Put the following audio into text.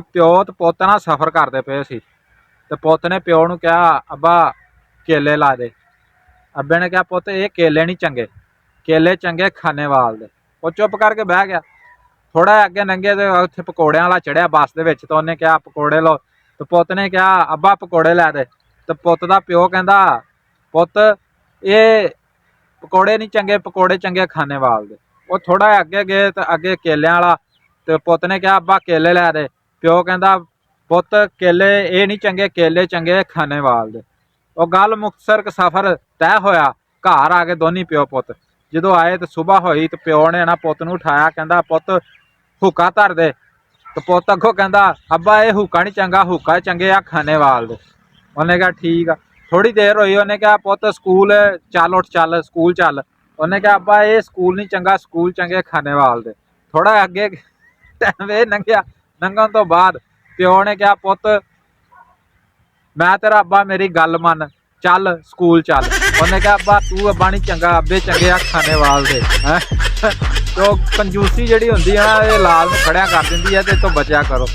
ਪਿਓ ਤੇ ਪੁੱਤ ਨਾ ਸਫ਼ਰ ਕਰਦੇ ਪਏ ਸੀ ਤੇ ਪੁੱਤ ਨੇ ਪਿਓ ਨੂੰ ਕਿਹਾ ਅੱਬਾ ਕੇਲੇ ਲਾ ਦੇ। ਅੱਬੇ ਨੇ ਕਿਹਾ ਪੁੱਤ ਇਹ ਕੇਲੇ ਨਹੀਂ ਚੰਗੇ, ਕੇਲੇ ਚੰਗੇ ਖਾਨੇਵਾਲ ਦੇ। ਉਹ ਚੁੱਪ ਕਰਕੇ ਬਹਿ ਗਿਆ। ਥੋੜਾ ਅੱਗੇ ਲੰਘੇ ਤੇ ਉੱਥੇ ਪਕੌੜਿਆਂ ਵਾਲਾ ਚੜਿਆ ਬੱਸ ਦੇ ਵਿੱਚ, ਤੇ ਉਹਨੇ ਕਿਹਾ ਪਕੌੜੇ ਲਓ। ਤੇ ਪੁੱਤ ਨੇ ਕਿਹਾ ਅੱਬਾ ਪਕੌੜੇ ਲੈ ਦੇ। ਤੇ ਪੁੱਤ ਦਾ ਪਿਓ ਕਹਿੰਦਾ ਪੁੱਤ ਇਹ ਪਕੌੜੇ ਨਹੀਂ ਚੰਗੇ, ਪਕੌੜੇ ਚੰਗੇ ਖਾਨੇਵਾਲ ਦੇ। ਉਹ ਥੋੜਾ ਅੱਗੇ ਗਏ ਤੇ ਅੱਗੇ ਕੇਲਿਆਂ ਵਾਲਾ, ਤੇ ਪੁੱਤ ਨੇ ਕਿਹਾ ਅੱਬਾ ਕੇਲੇ ਲੈ ਦੇ। ਪਿਓ ਕਹਿੰਦਾ ਪੁੱਤ ਕੇਲੇ ਇਹ ਨਹੀਂ ਚੰਗੇ, ਕੇਲੇ ਚੰਗੇ ਖਾਨੇਵਾਲ ਦੇ। ਉਹ ਗੱਲ ਮੁਕਤਸਰ ਸਫ਼ਰ ਤੈਅ ਹੋਇਆ। ਘਰ ਆ ਕੇ ਦੋਨੀ ਪਿਓ ਪੁੱਤ ਜਦੋਂ ਆਏ ਤੇ ਸੁਬਾਹ ਹੋਈ ਤੇ ਪਿਓ ਨੇ ਨਾ ਪੁੱਤ ਨੂੰ ਉਠਾਇਆ, ਕਹਿੰਦਾ ਪੁੱਤ ਹੁੱਕਾ ਧਰ ਦੇ। ਤੇ ਪੁੱਤ ਅੱਗੋਂ ਕਹਿੰਦਾ ਅੱਬਾ ਇਹ ਹੁੱਕਾ ਨਹੀਂ ਚੰਗਾ, ਹੁੱਕਾ ਚੰਗੇ ਆ ਖਾਨੇਵਾਲ ਦੇ। ਉਹਨੇ ਕਿਹਾ ਠੀਕ ਆ। ਥੋੜੀ ਦੇਰ ਹੋਈ, ਉਹਨੇ ਕਿਹਾ ਪੁੱਤ ਸਕੂਲ ਚੱਲ, ਉੱਠ ਚੱਲ ਸਕੂਲ ਚੱਲ। ਉਹਨੇ ਕਿਹਾ ਅੱਬਾ ਇਹ ਸਕੂਲ ਨਹੀਂ ਚੰਗਾ, ਸਕੂਲ ਚੰਗੇ ਖਾਨੇਵਾਲ ਦੇ। ਥੋੜਾ ਅੱਗੇ ਟਾਈਮ ਇਹ ਲੰਘਿਆ, ਲੰਘਣ ਤੋਂ ਬਾਅਦ ਪਿਓ ਨੇ ਕਿਹਾ ਪੁੱਤ ਮੈਂ ਤੇਰਾ ਅੱਬਾ, ਮੇਰੀ ਗੱਲ ਮੰਨ, ਚੱਲ ਸਕੂਲ ਚੱਲ। ਉਹਨੇ ਕਿਹਾ ਅੱਬਾ ਤੂੰ ਅੱਬਾ ਨਹੀਂ ਚੰਗਾ, ਅੱਬੇ ਚੰਗੇ ਆ ਖਾਨੇਵਾਲ ਦੇ। ਤੇ ਕੰਜੂਸੀ ਜਿਹੜੀ ਹੁੰਦੀ ਆ ਨਾ ਇਹ ਲਾਲ ਨੂੰ ਖੜਿਆ ਕਰ ਦਿੰਦੀ ਹੈ, ਤੇ ਇਹ ਤੋਂ ਬਚਿਆ ਕਰੋ।